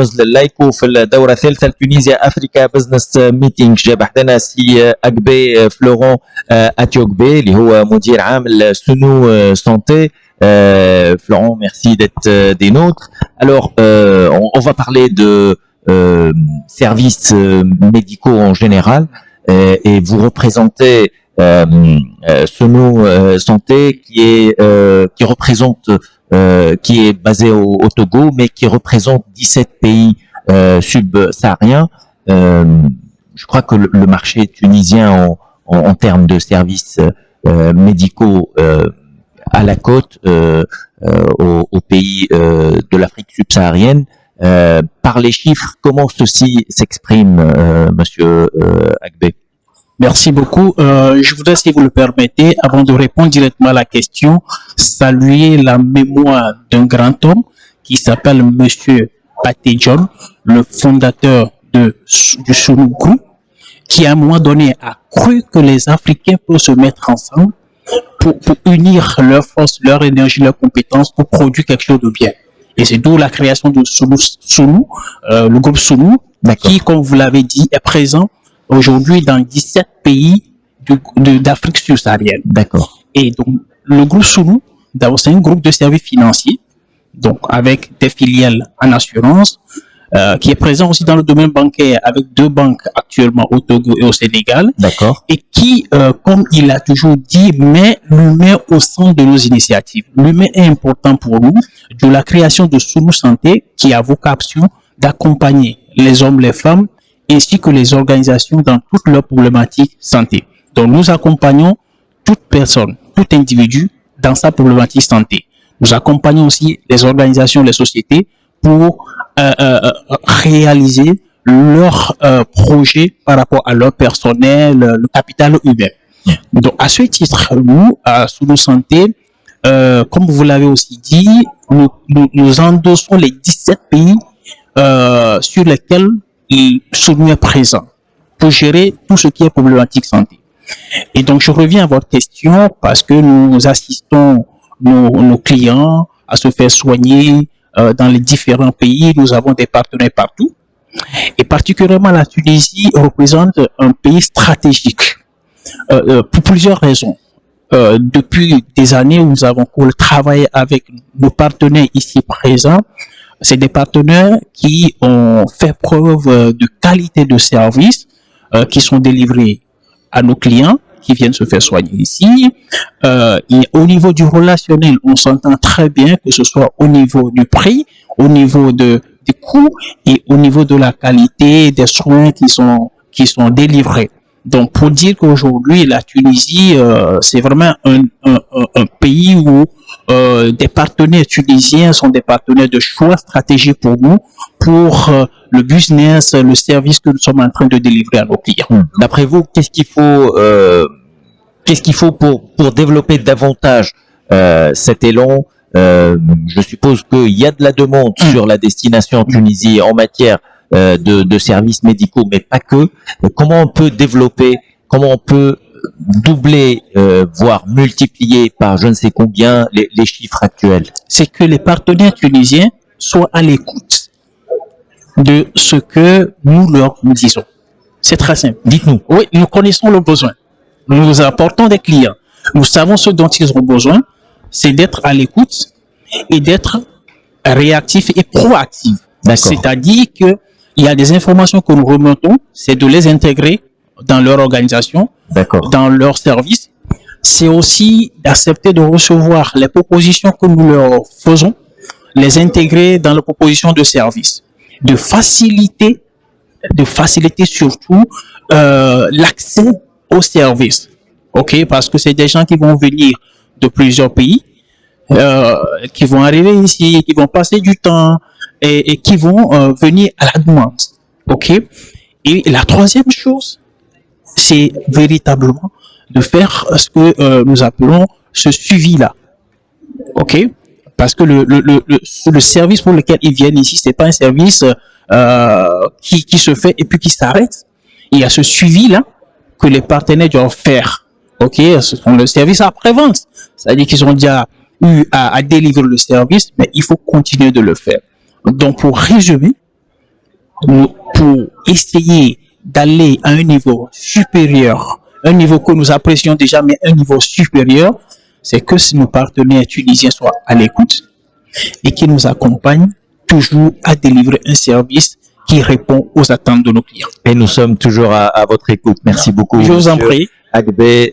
نزل اللايكو في الدورة الثالثة تونيزيا أفريكا بزنس ميتينغ. جاب حدنا سي أكبي فلورون أتيوكبي اللي هو مدير عام سونو سانتي. Florent, merci d'être des nôtres. Alors, on va parler de services médicaux en général et vous représentez Sono Santé qui représente qui est basé au Togo mais qui représente 17 pays subsahariens. Je crois que le marché tunisien en termes de services médicaux à la côte, au pays de l'Afrique subsaharienne. Par les chiffres, comment ceci s'exprime, Monsieur Agbé? Merci beaucoup. Je voudrais, si vous le permettez, avant de répondre directement à la question, saluer la mémoire d'un grand homme qui s'appelle Monsieur Pathé John, le fondateur du Sono Group, qui à un moment donné a cru que les Africains peuvent se mettre ensemble pour unir leurs forces, leur énergie, leurs compétences pour produire quelque chose de bien. Et c'est d'où la création de Sono, le groupe Sono, qui, comme vous l'avez dit, est présent aujourd'hui dans 17 pays d'Afrique subsaharienne. D'accord. Et donc, le groupe Sono, d'abord, c'est un groupe de services financiers, donc avec des filiales en assurance, qui est présent aussi dans le domaine bancaire avec 2 banques actuellement au Togo et au Sénégal. D'accord. Et qui, comme il a toujours dit, met l'humain au centre de nos initiatives. L'humain est important pour nous, de la création de Sono Santé qui a vocation d'accompagner les hommes, les femmes, ainsi que les organisations dans toutes leurs problématiques santé. Donc nous accompagnons toute personne, tout individu dans sa problématique santé. Nous accompagnons aussi les organisations, les sociétés pour réaliser leurs projets par rapport à leur personnel, le capital humain. Donc à ce titre, nous, à Sono Santé, comme vous l'avez aussi dit, nous endossons les 17 pays sur lesquels Sono est présent pour gérer tout ce qui est problématique santé. Et donc je reviens à votre question parce que nous assistons nos clients à se faire soigner dans les différents pays. Nous avons des partenaires partout. Et particulièrement la Tunisie représente un pays stratégique pour plusieurs raisons. Depuis des années, nous avons travaillé avec nos partenaires ici présents. C'est des partenaires qui ont fait preuve de qualité de service qui sont délivrés à nos clients qui viennent se faire soigner ici. Et au niveau du relationnel, on s'entend très bien, que ce soit au niveau du prix, au niveau des coûts et au niveau de la qualité des soins qui sont délivrés. Donc, pour dire qu'aujourd'hui, la Tunisie, c'est vraiment un pays où des partenaires tunisiens sont des partenaires de choix stratégiques pour nous, pour le business, le service que nous sommes en train de délivrer à nos clients. D'après vous, qu'est-ce qu'il faut pour développer davantage cet élan? Je suppose qu'il y a de la demande sur la destination Tunisie en matière de services médicaux, mais pas que. Comment on peut développer, comment on peut doubler, voire multiplier par je ne sais combien les chiffres actuels? C'est que les partenaires tunisiens soient à l'écoute de ce que nous leur disons. C'est très simple. Dites-nous. Oui, nous connaissons le besoin. Nous apportons des clients. Nous savons ce dont ils ont besoin. C'est d'être à l'écoute et d'être réactif et proactif. C'est-à-dire que il y a des informations que nous remontons, c'est de les intégrer dans leur organisation, dans leur service. C'est aussi d'accepter de recevoir les propositions que nous leur faisons, les intégrer dans les propositions de service, de faciliter surtout l'accès aux services. Ok, parce que c'est des gens qui vont venir de plusieurs pays, qui vont arriver ici, qui vont passer du temps et qui vont venir à la demande. Ok. Et la troisième chose, c'est véritablement de faire ce que nous appelons ce suivi-là. Ok. Parce que le service pour lequel ils viennent ici, c'est pas un service qui se fait et puis qui s'arrête. Il y a ce suivi-là que les partenaires doivent faire. Ok, ce sont le service après-vente. C'est-à-dire qu'ils ont déjà eu à délivrer le service, mais il faut continuer de le faire. Donc, pour résumer, pour essayer d'aller à un niveau supérieur, un niveau que nous apprécions déjà, mais un niveau supérieur, c'est que si nos partenaires tunisiens soient à l'écoute et qui nous accompagnent toujours à délivrer un service qui répond aux attentes de nos clients. Et nous sommes toujours à votre écoute. Merci beaucoup. Je vous en prie. أكبي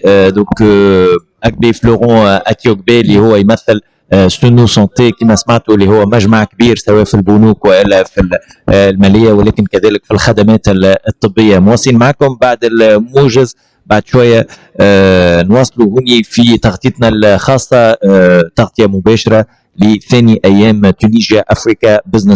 أكبي فلورون أتيوغبي اللي هو يمثل سنو سونتي كما سمعتوا اللي هو مجمع كبير سواء في البنوك والا في الماليه ولكن كذلك في الخدمات الطبيه. مواصلين معكم بعد الموجز بعد شويه نواصلوا هوني في تغطيتنا الخاصه تغطيه مباشره لثاني ايام تونيجيا افريكا بزنس